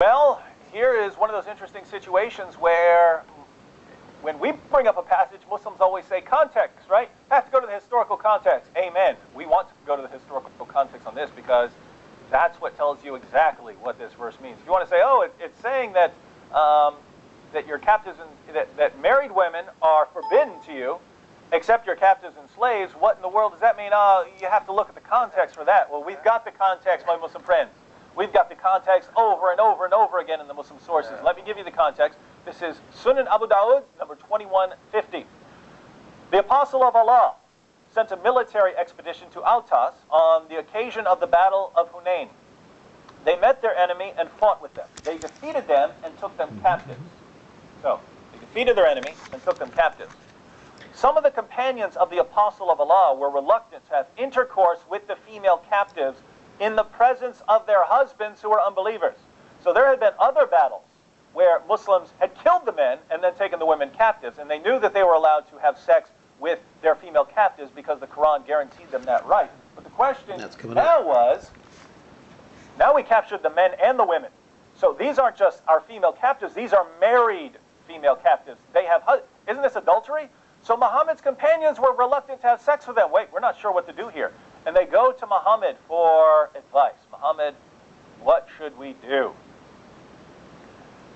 Well, here is one of those interesting situations where when we bring up a passage, Muslims always say context, right? Have to go to the historical context. Amen. We want to go to the historical context on this because that's what tells you exactly what this verse means. If you want to say, oh, it's saying that that your captives and that married women are forbidden to you, except your captives and slaves, what in the world does that mean? You have to look at the context for that. Well, we've got the context, my Muslim friends. We've got the context over and over and over again in the Muslim sources. Let me give you the context. This is Sunan Abu Dawud, number 2150. The Apostle of Allah sent a military expedition to Autas on the occasion of the Battle of Hunain. They met their enemy and fought with them. They defeated them and took them captives. So, they defeated their enemy and took them captives. Some of the companions of the Apostle of Allah were reluctant to have intercourse with the female captives in the presence of their husbands who were unbelievers. So there had been other battles where Muslims had killed the men and then taken the women captives, and they knew that they were allowed to have sex with their female captives because the Quran guaranteed them that right. But the question now was, now we captured the men and the women. So these aren't just our female captives, these are married female captives. They have, isn't this adultery? So Muhammad's companions were reluctant to have sex with them. Wait, we're not sure what to do here. And they go to Muhammad for advice. Muhammad, what should we do?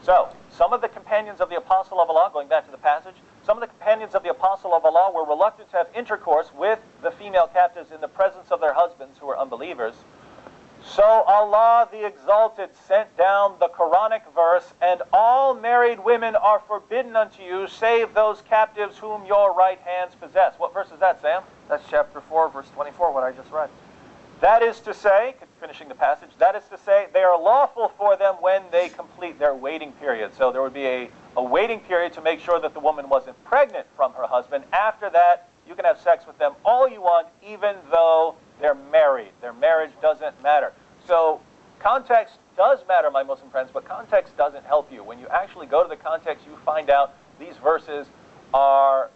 So, some of the companions of the Apostle of Allah, going back to the passage, some of the companions of the Apostle of Allah were reluctant to have intercourse with the female captives in the presence of their husbands who were unbelievers. So Allah the Exalted sent down the Quranic verse, and all married women are forbidden unto you, save those captives whom your right hands possess. What verse is that, Sam? That's chapter 4, verse 24, what I just read. That is to say, finishing the passage, that is to say, they are lawful for them when they complete their waiting period. So there would be a waiting period to make sure that the woman wasn't pregnant from her husband. After that, you can have sex with them all you want, even though they're married. Their marriage doesn't matter. So context does matter, my Muslim friends, but context doesn't help you. When you actually go to the context, you find out these verses are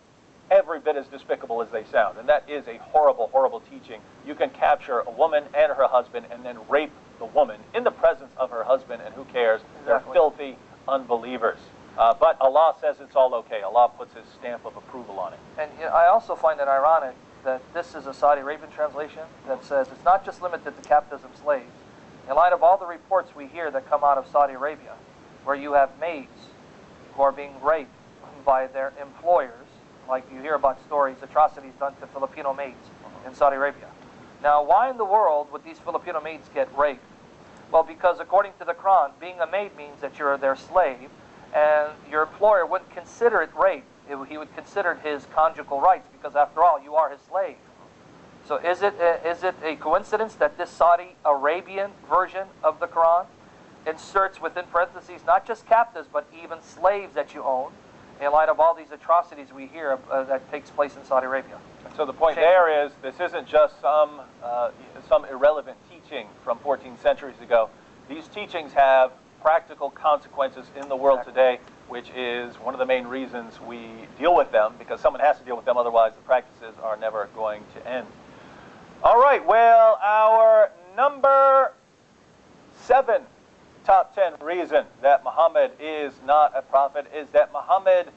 every bit as despicable as they sound. And that is a horrible, horrible teaching. You can capture a woman and her husband and then rape the woman in the presence of her husband, and who cares? Exactly. They're filthy unbelievers. But Allah says it's all okay. Allah puts His stamp of approval on it. And I also find it ironic that this is a Saudi Arabian translation that says it's not just limited to captives and slaves. In light of all the reports we hear that come out of Saudi Arabia, where you have maids who are being raped by their employers, like you hear about stories, atrocities done to Filipino maids in Saudi Arabia. Now, why in the world would these Filipino maids get raped? Well, because according to the Quran, being a maid means that you're their slave, and your employer wouldn't consider it rape. He would consider it his conjugal rights, because after all, you are his slave. So is it a coincidence that this Saudi Arabian version of the Quran inserts within parentheses not just captives, but even slaves that you own, in light of all these atrocities we hear that takes place in Saudi Arabia? So the point there is, this isn't just some irrelevant teaching from 14 centuries ago. These teachings have practical consequences in the world today, which is one of the main reasons we deal with them, because someone has to deal with them, otherwise the practices are never going to end. All right, well, our number 7 top 10 reason that Muhammad is not a prophet is that Muhammad